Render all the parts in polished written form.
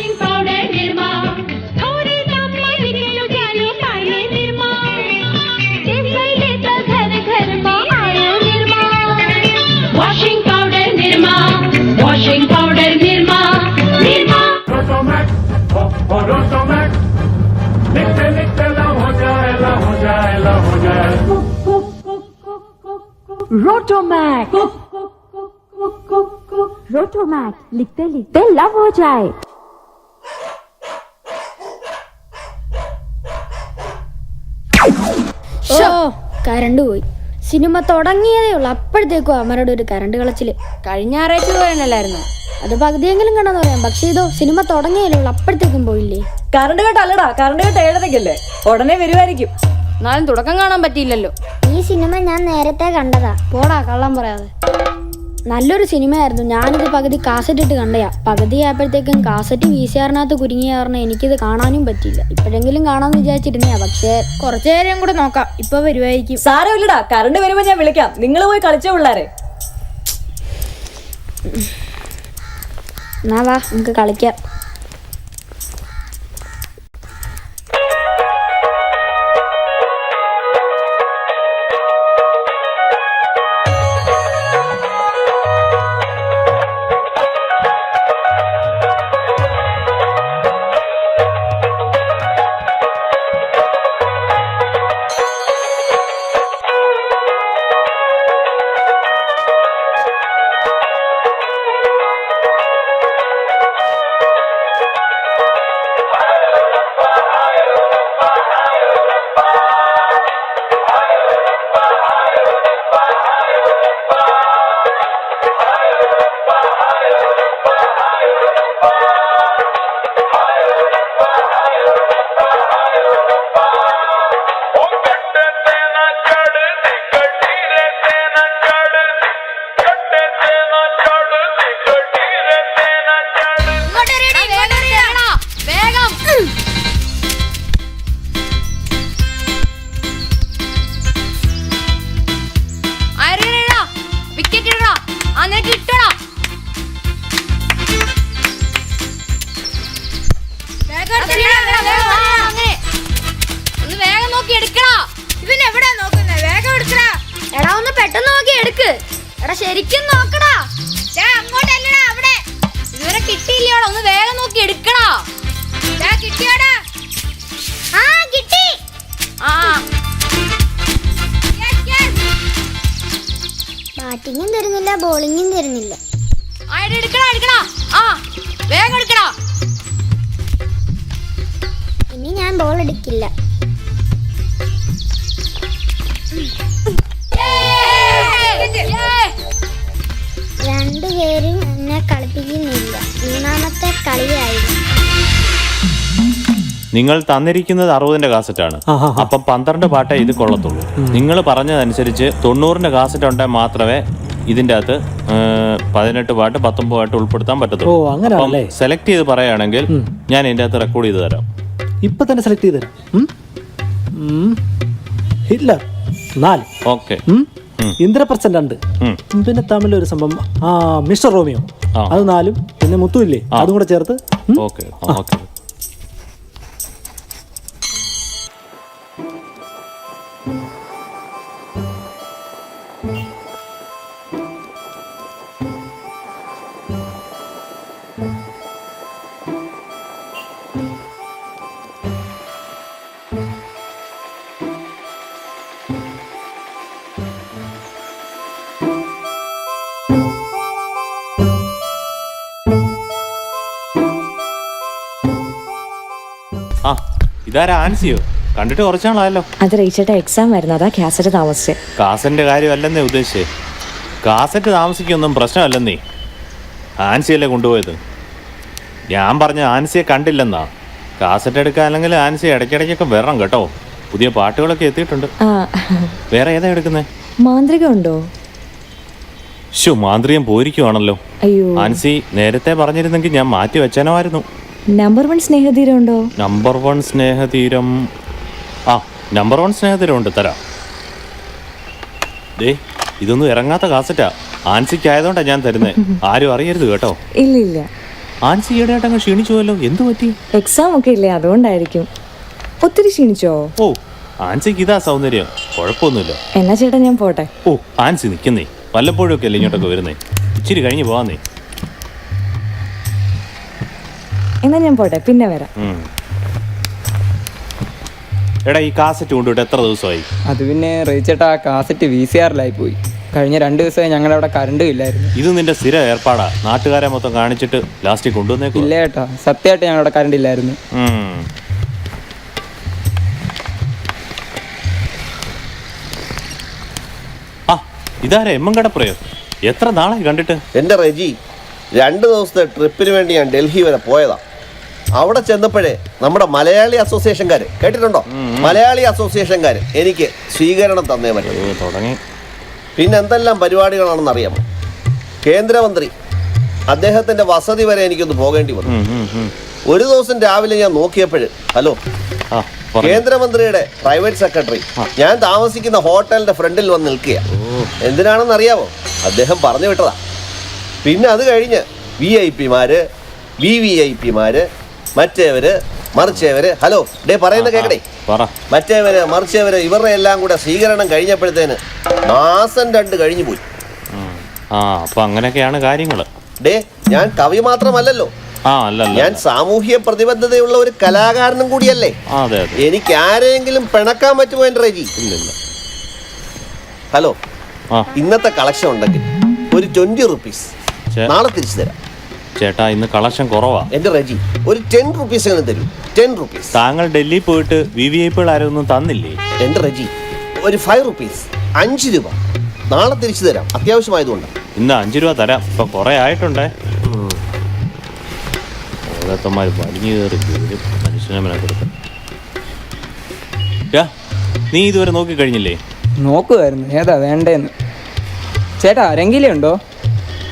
Washing powder Nirma, थोड़े दाम में विकेलो जालो पाए निरमा, जैसे लेता घर घर में आयो Nirma. Washing powder Nirma, washing powder Nirma, Nirma. Rotomac, ओ रोटोमैक, लिखते लिखते ला हो जाए, ला हो जाए, ला हो जाए। रोटोमैक, रोटोमैक, लिखते लिखते लव हो जाए। കരണ്ട് പോയി. സിനിമ തുടങ്ങിയതേ ഉള്ളു, അപ്പോഴത്തേക്കും അമരുടെ ഒരു കരണ്ട് കളച്ചില്. കഴിഞ്ഞ ഞായറാഴ്ച പോയല്ലായിരുന്നു, അത് പകുതിയെങ്കിലും കണ്ടെന്ന് പറയാം. പക്ഷേ ഇതോ സിനിമ തുടങ്ങിയതേ ഉള്ളു, അപ്പോഴത്തേക്കും പോയില്ലേ. കറണ്ട് കെട്ടല്ലടാ, കറണ്ട് കെട്ട് 7:30 ഉടനെ വരുമായിരിക്കും. എന്നാലും തുടക്കം കാണാൻ പറ്റിയില്ലല്ലോ. ഈ സിനിമ ഞാൻ നേരത്തെ കണ്ടതാ. പോടാ കള്ളം പറയാതെ. നല്ലൊരു സിനിമയായിരുന്നു. ഞാനിത് പകുതി കാസറ്റ് ഇട്ട് കണ്ടയാ. പകുതി ആയപ്പോഴത്തേക്കും കാസറ്റ് VCRനകത്ത് കുരുങ്ങിയ കാരണം എനിക്കിത് കാണാനും പറ്റിയില്ല. ഇപ്പോഴെങ്കിലും കാണാമെന്ന് വിചാരിച്ചിരുന്നയാ, പക്ഷേ കുറച്ചു നേരം കൂടെ നോക്കാം, ഇപ്പൊ വരുമായിരിക്കും. സാരമില്ലടാ, കറണ്ട് വരുമ്പോ ഞാൻ വിളിക്കാം. നിങ്ങൾ പോയി കളിച്ചോ പിള്ളേരെ. എന്നാ വാ നമുക്ക് കളിക്കാം. എടാ ഒന്ന് പെട്ടെന്ന് നോക്കി എടുക്ക്. എടാ ശരിക്കും നോക്കടാ. അങ്ങോട്ടല്ലടാ, അവിടെ ഇതുവരെ കിട്ടിയില്ലോടാ, ഒന്ന് വേഗം നോക്കി എടുക്കടാ. കിട്ടിയോടാ? ആ കിട്ടി. ബാറ്റിങ്ങും തരുന്നില്ല, ബോളിങ്ങും തരുന്നില്ല. എടുക്കടാ എടുക്കടാ, വേഗം എടുക്കടാ. ഇനി ഞാൻ ബോൾ എടുക്കില്ല. രണ്ടുപേരും എന്നെ കളിപ്പിക്കുന്നില്ല. മൂന്നാമത്തെ കളിയായിരുന്നു. നിങ്ങൾ തന്നിരിക്കുന്നത് 60ന്റെ കാസറ്റാണ്. അപ്പം 12 പാട്ടേ ഇത് കൊള്ളത്തുള്ളൂ. നിങ്ങൾ പറഞ്ഞതനുസരിച്ച് 90ന്റെ കാസറ്റ് ഉണ്ടെങ്കിൽ മാത്രമേ ഇതിന്റെ അകത്ത് 18 പാട്ട് 19 പാട്ട് ഉൾപ്പെടുത്താൻ പറ്റത്തുള്ളൂ. സെലക്ട് ചെയ്ത് പറയുകയാണെങ്കിൽ ഞാൻ ഇതിന്റെ അകത്ത് റെക്കോർഡ് ചെയ്ത് തരാം. ഇപ്പൊ തന്നെ സെലക്ട് ചെയ്ത് തരാം. Hitler 4, okay. ഇന്ദ്രപ്രസന്റ് 2, പിന്നെ തമിഴിലൊരു സംഭവം മിസ്റ്റർ റോമിയോ അത് 4, പിന്നെ മുത്തുമില്ലേ അതും കൂടെ ചേർത്ത്. Okay okay. ഇതാരാ ആൻസിയോ? കണ്ടിട്ട് കുറച്ചാളായല്ലോ. അത് റീച്ചേട്ടാ എക്സാം ആയിരുന്നു, അതാ കാസറ്റ് താമസിച്ചേ. കാസറ്റിന്റെ കാര്യമല്ലെന്നേ ഉദ്ദേശിച്ചേ. കാസറ്റ് താമസിക്കൊന്നും പ്രശ്നമല്ലെന്നേ. ആൻസിയല്ലേ കൊണ്ടുപോയത്. ഞാൻ പറഞ്ഞ ആൻസിയെ കണ്ടില്ലെന്നാ. കാസറ്റ് എടുക്കാൻ അല്ലെങ്കിൽ ആൻസി ഇടയ്ക്കിടയ്ക്കൊക്കെ വരണം കേട്ടോ. പുതിയ പാട്ടുകളൊക്കെ എത്തിയിട്ടുണ്ട്. വേറെ ഏതാ എടുക്കുന്നേ? മാന്ത്രികം ഉണ്ടോ? മാന്ത്രികം പോയിരിക്കുവാണല്ലോ. അയ്യോ, ആൻസി നേരത്തെ പറഞ്ഞിരുന്നെങ്കിൽ ഞാൻ മാറ്റി വെച്ചാനായിരുന്നു. നമ്പർ 1 സ്നേഹതീരം ഉണ്ടോ? നമ്പർ 1 സ്നേഹതീരം, നമ്പർ 1 സ്നേഹതീരം ഉണ്ട്, തരാം. ദേ, ഇതൊന്നും ഇറങ്ങാത്ത കാസറ്റാ. ആൻസിക്ക് ആയതുകൊണ്ടാ ഞാൻ തരുന്നേ. ആരും അറിയരുത് കേട്ടോ. ഇല്ല ഇല്ല. ആൻസി ഈയിടെയായിട്ട് അങ്ങ് ക്ഷീണിച്ചു പോയല്ലോ, എന്തു പറ്റി? എക്സാം ഒക്കെ ഇല്ലേ, അതുകൊണ്ടായിരിക്കും. ഒത്തിരി ക്ഷീണിച്ചോ? ഓ, ആൻസിക്ക് ഇതാ സൗന്ദര്യം, കുഴപ്പമൊന്നുമില്ല. എന്നാ ചേട്ടാ ഞാൻ പോട്ടെ. ഓ, ആൻസി നിൽക്കുന്നേ, വല്ലപ്പോഴും ഒക്കെ അല്ലേ ഇങ്ങോട്ടൊക്കെ വരുന്നേ, ഇച്ചിരി കഴിഞ്ഞ് പോവാന്നേ. എന്നാ ഞാൻ പോട്ടെ, പിന്നെ വരാം. എടാ, ഈ കാസറ്റ് കൊണ്ടുപോയിട്ട് എത്ര ദിവസമായി? അത് പിന്നെ റേച്ചേട്ടാ, കാസറ്റ് VCRലായി പോയി. കഴിഞ്ഞ 2 ദിവസമായി ഞങ്ങളുടെ അവിടെ കറണ്ടും ഇല്ലായിരുന്നു. ഇത് നിന്റെ സ്ഥിര ഏർപ്പാടാ, നാട്ടുകാരെ മൊത്തം കാണിച്ചിട്ട് ലാസ്റ്റിൽ കൊണ്ടുവന്നേക്കും. ഇല്ല ചേട്ടാ, സത്യമായിട്ട് ഞങ്ങളുടെ കറണ്ട് ഇല്ലായിരുന്നു. ആ, ഇതാരാ എമ്മങ്കടപ്പുറയോ? എത്ര നാളായി കണ്ടിട്ട്? എൻ്റെ റെജി, 2 ദിവസത്തെ ട്രിപ്പിന് വേണ്ടി ഞാൻ ഡൽഹി വരെ പോയതാ. അവിടെ ചെന്നപ്പോഴേ നമ്മുടെ മലയാളി അസോസിയേഷൻകാർ, കേട്ടിട്ടുണ്ടോ? മലയാളി അസോസിയേഷൻകാർ എനിക്ക് സ്വീകരണം തന്നേ പറ്റും. തുടങ്ങി. പിന്നെ എന്തെല്ലാം പരിപാടികളാണെന്ന് അറിയാമോ? കേന്ദ്രമന്ത്രി അദ്ദേഹത്തിന്റെ വസതി വരെ എനിക്കൊന്ന് പോകേണ്ടി വന്നു. ഒരു ദിവസം രാവിലെ ഞാൻ നോക്കിയപ്പോൾ, ഹലോ, കേന്ദ്രമന്ത്രിയുടെ പ്രൈവറ്റ് സെക്രട്ടറി ഞാൻ താമസിക്കുന്ന ഹോട്ടലിന്റെ ഫ്രണ്ടിൽ വന്ന് നിൽക്കുക. എന്തിനാണെന്ന് അറിയാമോ? അദ്ദേഹം പറഞ്ഞു വിട്ടതാ. പിന്നെ അത് കഴിഞ്ഞ് VIP-മാര്, VVIP-മാര്, മറ്റേവര് മറിച്ചേവര്, ഹലോ ഡേ പറയുന്ന കേക്കടേ, മറ്റേവര് മറിച്ചേവര്, ഇവരുടെ എല്ലാം കൂടെ സ്വീകരണം കഴിഞ്ഞപ്പോഴത്തേന് മാസം 2 കഴിഞ്ഞു പോയി. അപ്പൊ അങ്ങനെയൊക്കെയാണ് കാര്യങ്ങള്. ഡേ, ഞാൻ കവി മാത്രമല്ലല്ലോ, ഞാൻ സാമൂഹ്യ പ്രതിബദ്ധതയുള്ള ഒരു കലാകാരനും കൂടിയല്ലേ. എനിക്ക് ആരെങ്കിലും പിണക്കാൻ പറ്റുമോ എൻ്റെ റെജി? ഹലോ, ഇന്നത്തെ കളക്ഷൻ ഉണ്ടെങ്കിൽ ഒരു 20 റുപ്പീസ് നാളെ തിരിച്ചു തരാം. ചേട്ടാ, ഇന്ന് കളക്ഷൻ കുറവാ. എന്റെ റെജി, ഒരു 10 റുപ്പീസ് അങ്ങനെ തരൂ. 10 റുപ്പീസ്. താങ്കൾ ഡൽഹി പോയിട്ട് VVIP ആരൊന്നും തന്നില്ലേ? എന്റെ റെജി, ഒരു 5 റുപ്പീസ്, 5 രൂപ നാളെ തിരിച്ചു തരാം, അത്യാവശ്യമായതുകൊണ്ട്. ഇന്ന് 5 രൂപ തരാം, ഇപ്പൊ കുറെ ആയിട്ടുണ്ടേ. ഓരോരുത്തന്മാർ വലിഞ്ഞു കയറി മനുഷ്യനെ കൊടുക്കും. നീ ഇതുവരെ നോക്കി കഴിഞ്ഞില്ലേ? നോക്കുമായിരുന്നു, ഏതാ വേണ്ടേന്ന്. ചേട്ടാ, രംഗീലയുണ്ടോ?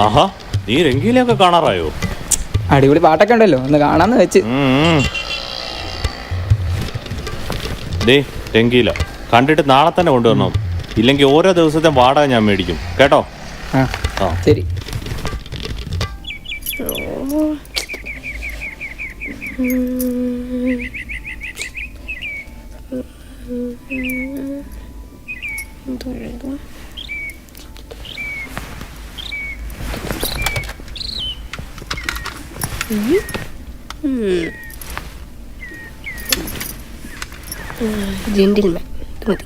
ആഹാ, നീ രംഗീലയൊക്കെ കാണാറായോ? അടിപൊളി പാട്ടൊക്കെ ഉണ്ടല്ലോ, ഒന്ന് കാണാന്ന് വെച്ച്. ദേ, രംഗീല കണ്ടിട്ട് നാളെ തന്നെ കൊണ്ടുവരണം, ഇല്ലെങ്കിൽ ഓരോ ദിവസത്തെ വാടക ഞാൻ മേടിക്കും, കേട്ടോ? ശരി. ജെന്റിൽമാൻ മതി.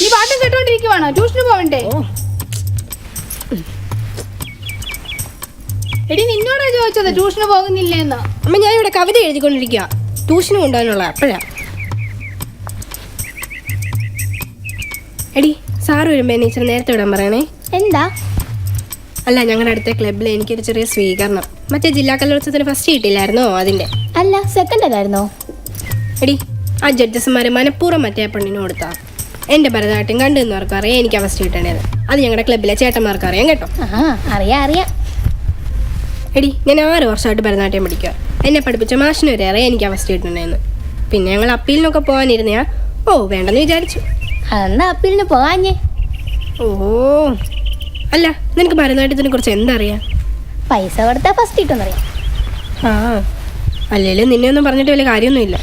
നീ പാട്ടും കേട്ടോണ്ടിരിക്കുവാണോ? ട്യൂഷന് പോവണ്ടേ? എടി, നിന്നോടാ ചോദിച്ചത് ട്യൂഷന് പോകുന്നില്ലേന്ന്. അമ്മ, ഞാൻ ഇവിടെ കവിത എഴുതിക്കൊണ്ടിരിക്കുക, ട്യൂഷന് കൊണ്ടുപോകാനുള്ള. അപ്പോഴാ എടി, സാറ് വരുമ്പോ എന്നെ ഇച്ചിരി നേരത്തെ വിടാൻ പറയണേ. എന്താ? അല്ല, ഞങ്ങളുടെ അടുത്ത ക്ലബിൽ എനിക്കൊരു ചെറിയ സ്വീകരണം. മറ്റേ ജില്ലാ കലോത്സവത്തിന് ഫസ്റ്റ് കിട്ടില്ലായിരുന്നോ, അതിന്റെ. അല്ല, സെക്കൻഡ് അല്ലായിരുന്നോ? എടി, ആ ജഡ്ജസ്മാര് മനഃപൂർവ്വം മറ്റേ പെണ്ണിന് കൊടുത്താ. എന്റെ ഭരതനാട്യം കണ്ടു എന്നവർക്ക് അറിയാം എനിക്ക് ഫസ്റ്റ് കിട്ടേണ്ടത്. അത് ഞങ്ങളുടെ ക്ലബിലെ ചേട്ടന്മാർക്ക് അറിയാം, കേട്ടോ? അറിയാം. എടി, ഞാൻ 6 വർഷമായിട്ട് ഭരതനാട്യം പഠിക്കുക. എന്നെ പഠിപ്പിച്ച മാഷിന് വരെ അറിയാം എനിക്ക് ഫസ്റ്റ് കിട്ടണേന്ന്. പിന്നെ ഞങ്ങൾ അപ്പീലിനൊക്കെ പോകാനിരുന്നയാ. ഓ, വേണ്ടെന്ന് വിചാരിച്ചു. അതെന്താ അപ്പീലിന് പോകാഞ്ഞേ? ഓ, അല്ല, നിനക്ക് ഭരതനാട്യത്തിനെ കുറിച്ച് എന്തറിയാം? പൈസ കൊടുത്താൽ ഫസ്റ്റ് കിട്ടുമെന്നറിയാം. അല്ലേലും നിന്നെ ഒന്നും പറഞ്ഞിട്ട് വലിയ കാര്യമൊന്നുമില്ല.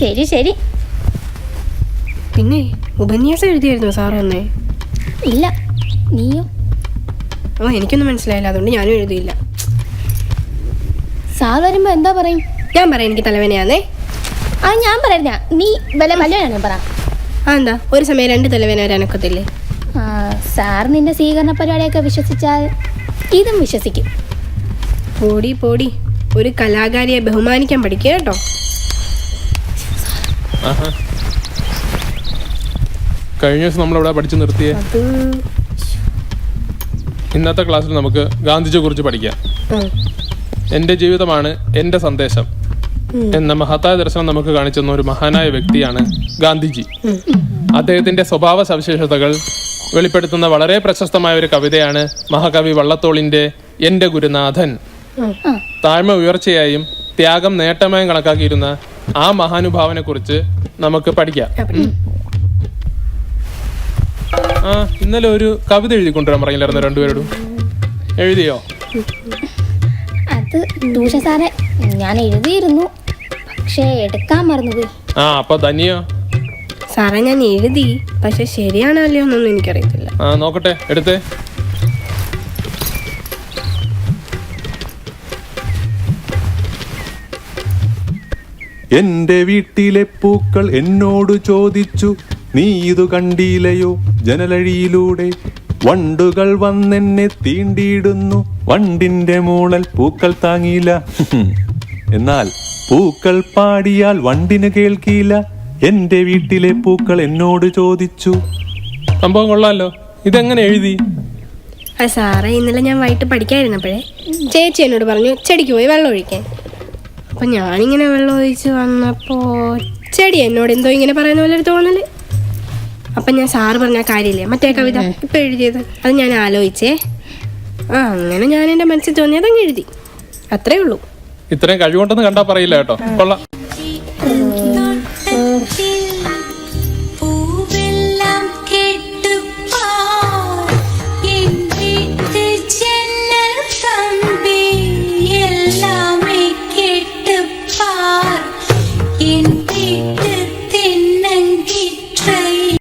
ശരി. പിന്നെ ഉപന്യാസം എഴുതിയായിരുന്നു സാറ് എന്നേ? ഇല്ല. നീയോ? ഓ, എനിക്കൊന്നും മനസ്സിലായില്ല, അതുകൊണ്ട് ഞാനും എഴുതിയില്ല. സാർ വരുമ്പോ എന്താ പറയും? ഞാൻ പറയാം എനിക്ക് തലവേനയാന്നേ. ആ ഞാൻ പറയാ, നീ വല്ല മല്ലയാണ് പറ. എന്താ ഒരു സമയം 2 തലവേന വരാനൊക്കത്തില്ലേ? സാർ നിന്റെ സ്വീകരണ പരിപാടിയൊക്കെ വിശ്വസിച്ചാൽ ഇതും വിശ്വസിക്കും. പോടി പോടി, ഒരു കലാകാരിയെ ബഹുമാനിക്കാൻ പഠിക്കുക കേട്ടോ. കഴിഞ്ഞ ദിവസം നമ്മളിവിടെ പഠിച്ചു നിർത്തിയേ. ഇന്നത്തെ ക്ലാസ്സിൽ നമുക്ക് ഗാന്ധിജിയെ കുറിച്ച് പഠിക്കാം. എൻ്റെ ജീവിതമാണ് എൻ്റെ സന്ദേശം എന്ന മഹത്തായ ദർശനം നമുക്ക് കാണിച്ചെന്ന ഒരു മഹാനായ വ്യക്തിയാണ് ഗാന്ധിജി. അദ്ദേഹത്തിന്റെ സ്വഭാവ സവിശേഷതകൾ വെളിപ്പെടുത്തുന്ന വളരെ പ്രശസ്തമായ ഒരു കവിതയാണ് മഹാകവി വള്ളത്തോളിന്റെ എൻ്റെ ഗുരുനാഥൻ. താഴ്മ ഉയർച്ചയായും ത്യാഗം നേട്ടമായും കണക്കാക്കിയിരുന്ന ആ മഹാനുഭാവനെ കുറിച്ച് നമുക്ക് പഠിക്കാം. ഇന്നലെ ഒരു കവിത എഴുതിക്കൊണ്ടുവരാൻ പറഞ്ഞില്ലായിരുന്നു രണ്ടുപേരോടും? എഴുതിയോ? അത് ദൂഷ സാറേ, ഞാൻ എഴുതിയിരുന്നു, പക്ഷേ എടുക്കാൻ മറന്നുപോയി. അപ്പൊ ധനിയോ? സാറേ ഞാൻ എഴുതി, പക്ഷെ ശരിയാണോ അല്ലയോ എന്നൊന്നും എനിക്കറിയത്തില്ല. നോക്കട്ടെ, എടുത്തേ. എന്റെ വീട്ടിലെ പൂക്കൾ എന്നോട് ചോദിച്ചു, നീ ഇതു കണ്ടില്ലയോ ജനലഴിയിലൂടെ? വണ്ടുകൾ വന്നെന്നെ തീണ്ടിയിടുന്നു, വണ്ടിന്റെ മൂളൽ പൂക്കൾ താങ്ങിയില്ല. എന്നാൽ പൂക്കൾ പാടിയാൽ വണ്ടിന് കേൾക്കില്ല. എന്റെ വീട്ടിലെ പൂക്കൾ എന്നോട് ചോദിച്ചു. സംഭവം കൊള്ളാലോ. ഇതെങ്ങനെ എഴുതി? സാറേ ഇന്നലെ ഞാൻ വൈകിട്ട് പഠിക്കാതിരുന്നപ്പോഴേ ചേച്ചി എന്നോട് പറഞ്ഞു ചെടിക്ക് പോയി വെള്ളം ഒഴിക്കാൻ. അപ്പൊ ഞാനിങ്ങനെ വെള്ളം ഒഴിച്ച് വന്നപ്പോ ചെടി എന്നോട് എന്തോ ഇങ്ങനെ പറയുന്ന പോലെ ഒരു തോന്നല്. അപ്പം ഞാൻ സാറ് പറഞ്ഞ കാര്യമില്ലേ മറ്റേ കവിത ഇപ്പം എഴുതിയത്, അത് ഞാൻ ആലോചിച്ചേ. അങ്ങനെ ഞാൻ എൻ്റെ മനസ്സിൽ തോന്നിയത് അങ്ങ് എഴുതി, അത്രേ ഉള്ളൂ. ഇത്രയും കഴിവുണ്ടെന്ന് കണ്ടാ പറയില്ല കേട്ടോ. കൊള്ളാം.